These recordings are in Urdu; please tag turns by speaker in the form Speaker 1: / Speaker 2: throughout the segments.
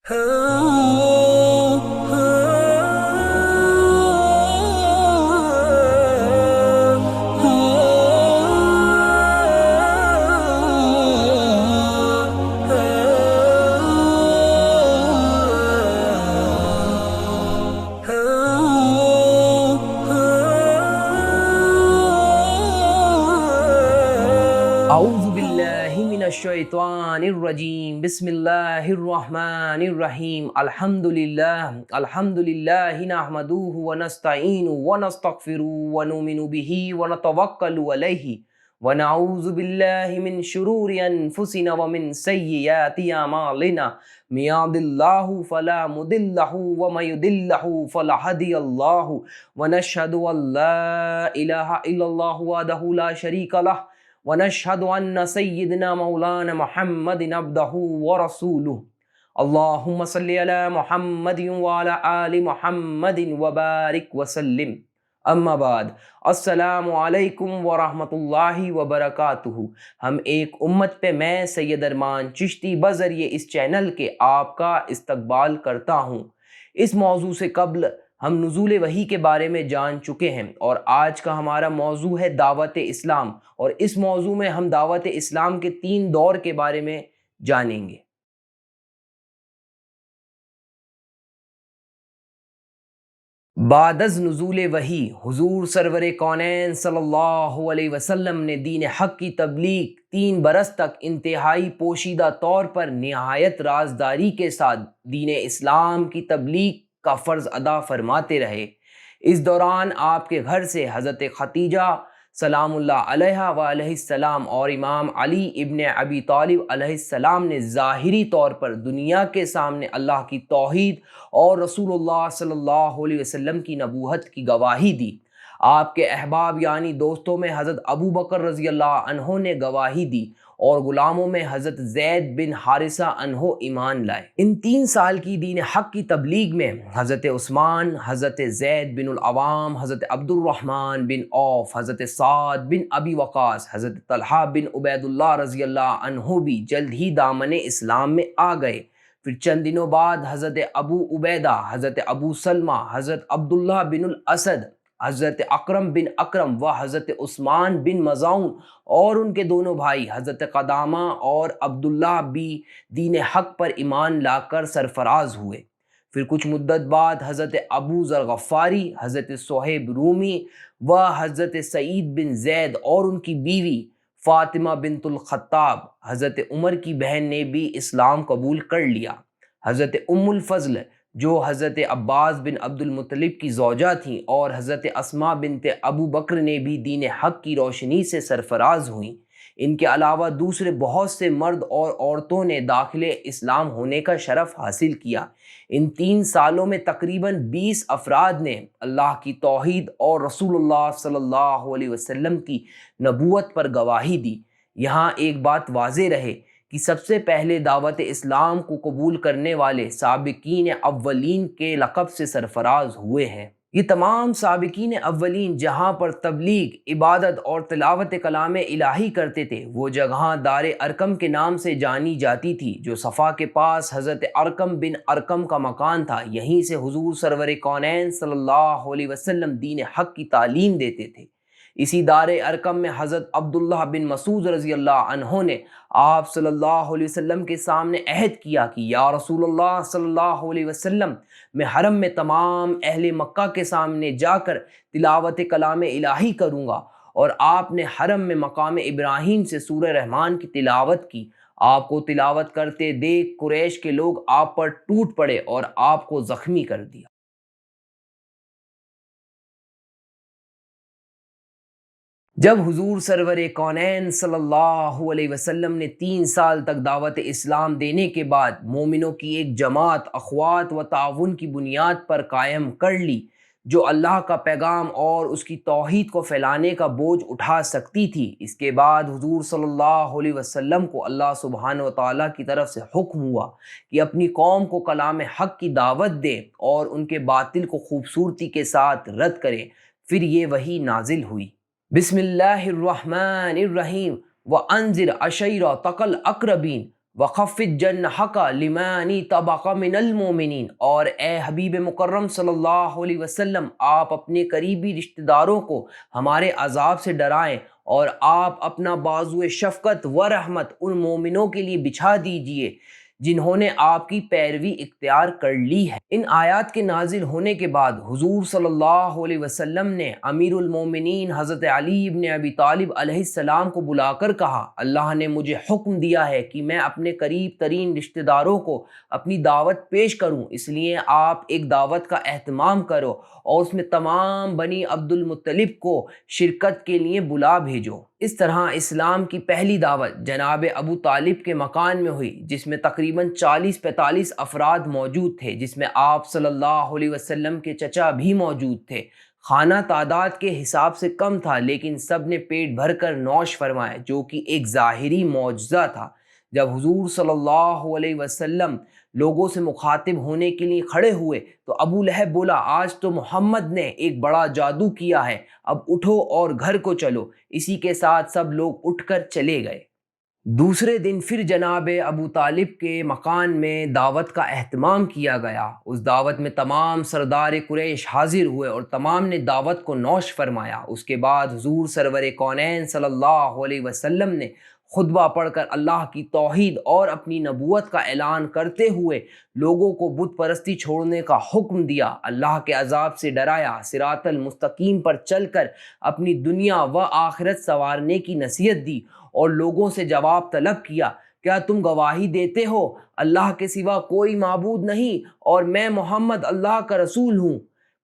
Speaker 1: اعوذ باللہ من الشیطان الرجیم بسم اللہ الرحمن الرحیم الحمدللہ نحمدہ ونستعین ونستغفر ونؤمن بہ ونتوکل علیہ ونعوذ باللہ من شرور انفسنا ومن سیئات اعمالنا من یهد اللہ فلا مضل له ومن یضلل له فلا هادی له ونشهد ان لا الہ الا اللہ وحدہ لا شریک لہ ونشهد ان سیدنا مولانا محمد عبدہ ورسولہ اللہم صلی علی محمد وعلی آل محمد وبارک وسلم اما بعد السلام علیکم ورحمۃ اللہ وبرکاتہ۔ ہم ایک امت پہ میں سید ارمان چشتی بذریعے اس چینل کے آپ کا استقبال کرتا ہوں۔ اس موضوع سے قبل ہم نزول وحی کے بارے میں جان چکے ہیں اور آج کا ہمارا موضوع ہے دعوت اسلام، اور اس موضوع میں ہم دعوت اسلام کے 3 دور کے بارے میں جانیں گے۔ بعد از نزول وحی حضور سرور کونین صلی اللہ علیہ وسلم نے دین حق کی تبلیغ 3 برس تک انتہائی پوشیدہ طور پر نہایت رازداری کے ساتھ دین اسلام کی تبلیغ کا فرض ادا فرماتے رہے۔ اس دوران آپ کے گھر سے حضرت خدیجہ سلام اللہ علیہا و علیہ السلام اور امام علی ابن ابی طالب علیہ السلام نے ظاہری طور پر دنیا کے سامنے اللہ کی توحید اور رسول اللہ صلی اللہ علیہ وسلم کی نبوت کی گواہی دی۔ آپ کے احباب یعنی دوستوں میں حضرت ابو بکر رضی اللہ عنہ نے گواہی دی اور غلاموں میں حضرت زید بن حارثہ عنہ ایمان لائے۔ ان 3 سال کی دین حق کی تبلیغ میں حضرت عثمان، حضرت زید بن العوام، حضرت عبد الرحمن بن عوف، حضرت سعد بن ابی وقاص، حضرت طلحہ بن عبید اللہ رضی اللہ عنہ بھی جلد ہی دامن اسلام میں آ گئے۔ پھر چند دنوں بعد حضرت ابو عبیدہ، حضرت ابو سلمہ، حضرت عبداللہ بن الاسد، حضرت اکرم بن اکرم و حضرت عثمان بن مظعون اور ان کے دونوں بھائی حضرت قدامہ اور عبداللہ بھی دین حق پر ایمان لا کر سرفراز ہوئے۔ پھر کچھ مدت بعد حضرت ابو ذر غفاری، حضرت صہیب رومی و حضرت سعید بن زید اور ان کی بیوی فاطمہ بنت الخطاب حضرت عمر کی بہن نے بھی اسلام قبول کر لیا۔ حضرت ام الفضل جو حضرت عباس بن عبد المطلب کی زوجہ تھیں اور حضرت اسماء بنت ابو بکر نے بھی دین حق کی روشنی سے سرفراز ہوئیں۔ ان کے علاوہ دوسرے بہت سے مرد اور عورتوں نے داخل اسلام ہونے کا شرف حاصل کیا۔ ان 3 سالوں میں تقریباً 20 افراد نے اللہ کی توحید اور رسول اللہ صلی اللہ علیہ وسلم کی نبوت پر گواہی دی۔ یہاں ایک بات واضح رہے کہ سب سے پہلے دعوت اسلام کو قبول کرنے والے سابقین اولین کے لقب سے سرفراز ہوئے ہیں۔ یہ تمام سابقین اولین جہاں پر تبلیغ، عبادت اور تلاوت کلام الہی کرتے تھے، وہ جگہ دار ارقم کے نام سے جانی جاتی تھی، جو صفا کے پاس حضرت ارقم بن ارقم کا مکان تھا۔ یہیں سے حضور سرور کونین صلی اللہ علیہ وسلم دین حق کی تعلیم دیتے تھے۔ اسی دار ارقم میں حضرت عبداللہ بن مسعود رضی اللہ عنہ نے آپ صلی اللہ علیہ وسلم کے سامنے عہد کیا کہ یا رسول اللہ صلی اللہ علیہ وسلم، میں حرم میں تمام اہل مکہ کے سامنے جا کر تلاوت کلام الہی کروں گا، اور آپ نے حرم میں مقام ابراہیم سے سورہ رحمان کی تلاوت کی۔ آپ کو تلاوت کرتے دیکھ قریش کے لوگ آپ پر ٹوٹ پڑے اور آپ کو زخمی کر دیا۔ جب حضور سرور کونین صلی اللہ علیہ وسلم نے 3 سال تک دعوت اسلام دینے کے بعد مومنوں کی ایک جماعت اخوات و تعاون کی بنیاد پر قائم کر لی، جو اللہ کا پیغام اور اس کی توحید کو پھیلانے کا بوجھ اٹھا سکتی تھی، اس کے بعد حضور صلی اللہ علیہ وسلم کو اللہ سبحانہ و تعالیٰ کی طرف سے حکم ہوا کہ اپنی قوم کو کلام حق کی دعوت دیں اور ان کے باطل کو خوبصورتی کے ساتھ رد کریں۔ پھر یہ وحی نازل ہوئی۔ بسم اللہ الرحمن الرحیم وانذر عشیرتک الاقربین وَخَفِّضْ جَنَّحَكَ لِمَنِ اتَّبَعَكَ مِنَ الْمُؤْمِنِينَ، اور اے حبیب مکرم صلی اللہ علیہ وسلم، آپ اپنے قریبی رشتہ داروں کو ہمارے عذاب سے ڈرائیں، اور آپ اپنا بازو شفقت و رحمت ان مومنوں کے لیے بچھا دیجئے جنہوں نے آپ کی پیروی اختیار کر لی ہے۔ ان آیات کے نازل ہونے کے بعد حضور صلی اللہ علیہ وسلم نے امیر المومنین حضرت علی ابن ابی طالب علیہ السلام کو بلا کر کہا، اللہ نے مجھے حکم دیا ہے کہ میں اپنے قریب ترین رشتہ داروں کو اپنی دعوت پیش کروں، اس لیے آپ ایک دعوت کا اہتمام کرو اور اس میں تمام بنی عبد المطلب کو شرکت کے لیے بلا بھیجو۔ اس طرح اسلام کی پہلی دعوت جناب ابو طالب کے مکان میں ہوئی، جس میں تقریباً 40-45 افراد موجود تھے، جس میں آپ صلی اللہ علیہ وسلم کے چچا بھی موجود تھے۔ کھانا تعداد کے حساب سے کم تھا، لیکن سب نے پیٹ بھر کر نوش فرمایا، جو کہ ایک ظاہری معجزہ تھا۔ جب حضور صلی اللہ علیہ وسلم لوگوں سے مخاطب ہونے کے لیے کھڑے ہوئے تو ابو لہب بولا، آج تو محمد نے ایک بڑا جادو کیا ہے، اب اٹھو اور گھر کو چلو۔ اسی کے ساتھ سب لوگ اٹھ کر چلے گئے۔ دوسرے دن پھر جناب ابو طالب کے مکان میں دعوت کا اہتمام کیا گیا۔ اس دعوت میں تمام سردار قریش حاضر ہوئے اور تمام نے دعوت کو نوش فرمایا۔ اس کے بعد حضور سرور کونین صلی اللہ علیہ وسلم نے خطبہ پڑھ کر اللہ کی توحید اور اپنی نبوت کا اعلان کرتے ہوئے لوگوں کو بت پرستی چھوڑنے کا حکم دیا، اللہ کے عذاب سے ڈرایا، صراط المستقیم پر چل کر اپنی دنیا و آخرت سنوارنے کی نصیحت دی، اور لوگوں سے جواب طلب کیا، کیا تم گواہی دیتے ہو اللہ کے سوا کوئی معبود نہیں اور میں محمد اللہ کا رسول ہوں؟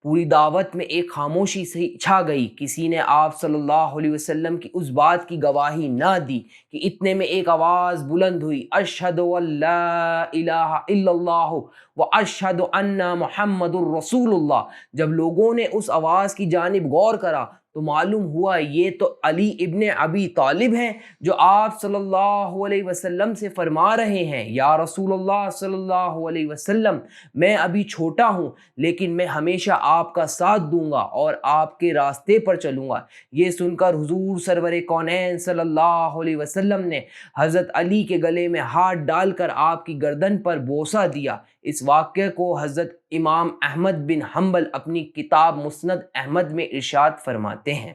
Speaker 1: پوری دعوت میں ایک خاموشی سے چھا گئی، کسی نے آپ صلی اللہ علیہ وسلم کی اس بات کی گواہی نہ دی کہ اتنے میں ایک آواز بلند ہوئی، اشہد ان لا الہ الا اللہ و اشہد ان محمد الرسول اللہ۔ جب لوگوں نے اس آواز کی جانب غور کرا تو معلوم ہوا یہ تو علی ابن ابی طالب ہیں، جو آپ صلی اللہ علیہ وسلم سے فرما رہے ہیں، یا رسول اللہ صلی اللہ علیہ وسلم، میں ابھی چھوٹا ہوں لیکن میں ہمیشہ آپ کا ساتھ دوں گا اور آپ کے راستے پر چلوں گا۔ یہ سن کر حضور سرور کونین صلی اللہ علیہ وسلم نے حضرت علی کے گلے میں ہاتھ ڈال کر آپ کی گردن پر بوسہ دیا۔ اس واقعے کو حضرت امام احمد بن حنبل اپنی کتاب مسند احمد میں ارشاد فرماتے ہیں۔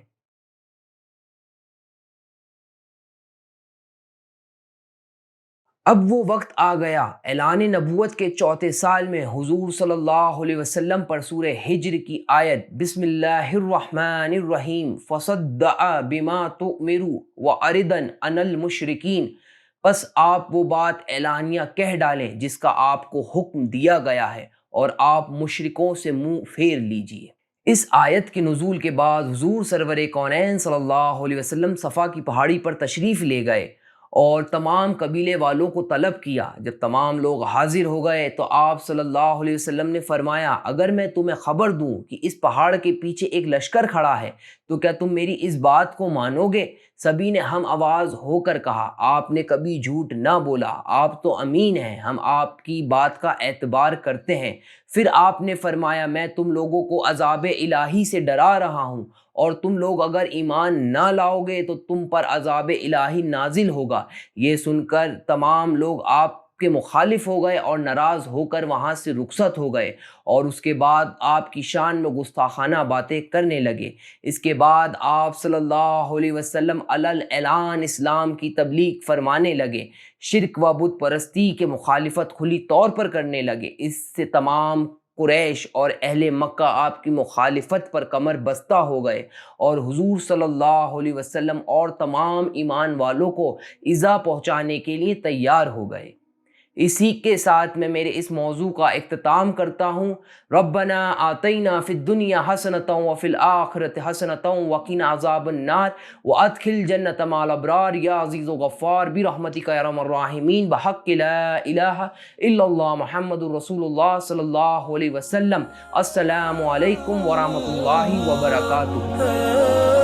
Speaker 1: اب وہ وقت آ گیا، اعلان نبوت کے چوتھے سال میں حضور صلی اللہ علیہ وسلم پر سورہ ہجر کی آیت بسم اللہ الرحمن الرحیم فصدع بما تؤمر وأعرض عن المشرکین، پس آپ وہ بات اعلانیہ کہہ ڈالیں جس کا آپ کو حکم دیا گیا ہے، اور آپ مشرکوں سے منہ پھیر لیجئے۔ اس آیت کے نزول کے بعد حضور سرور کونین صلی اللہ علیہ وسلم صفا کی پہاڑی پر تشریف لے گئے اور تمام قبیلے والوں کو طلب کیا۔ جب تمام لوگ حاضر ہو گئے تو آپ صلی اللہ علیہ وسلم نے فرمایا، اگر میں تمہیں خبر دوں کہ اس پہاڑ کے پیچھے ایک لشکر کھڑا ہے تو کیا تم میری اس بات کو مانو گے؟ سبھی نے ہم آواز ہو کر کہا، آپ نے کبھی جھوٹ نہ بولا، آپ تو امین ہیں، ہم آپ کی بات کا اعتبار کرتے ہیں۔ پھر آپ نے فرمایا، میں تم لوگوں کو عذاب الہی سے ڈرا رہا ہوں، اور تم لوگ اگر ایمان نہ لاؤ گے تو تم پر عذاب الہی نازل ہوگا۔ یہ سن کر تمام لوگ آپ کے مخالف ہو گئے اور ناراض ہو کر وہاں سے رخصت ہو گئے، اور اس کے بعد آپ کی شان میں گستاخانہ باتیں کرنے لگے۔ اس کے بعد آپ صلی اللہ علیہ وسلم علل اعلان اسلام کی تبلیغ فرمانے لگے، شرک و بت پرستی کے مخالفت کھلی طور پر کرنے لگے۔ اس سے تمام قریش اور اہل مکہ آپ کی مخالفت پر کمر بستہ ہو گئے، اور حضور صلی اللہ علیہ وسلم اور تمام ایمان والوں کو ایذا پہنچانے کے لیے تیار ہو گئے۔ اسی کے ساتھ میں میرے اس موضوع کا اختتام کرتا ہوں۔ ربنا آتینا فی الدنیا حسنۃ وفی الآخرۃ حسنۃ وقنا عذاب النار وادخل جنۃ مع الابرار یا عزیز و غفار برحمتک یا ارحم الراحمین بحق لا الہ الا اللہ محمد رسول اللہ صلی اللہ علیہ وسلم۔ السلام علیکم ورحمۃ اللہ وبرکاتہ۔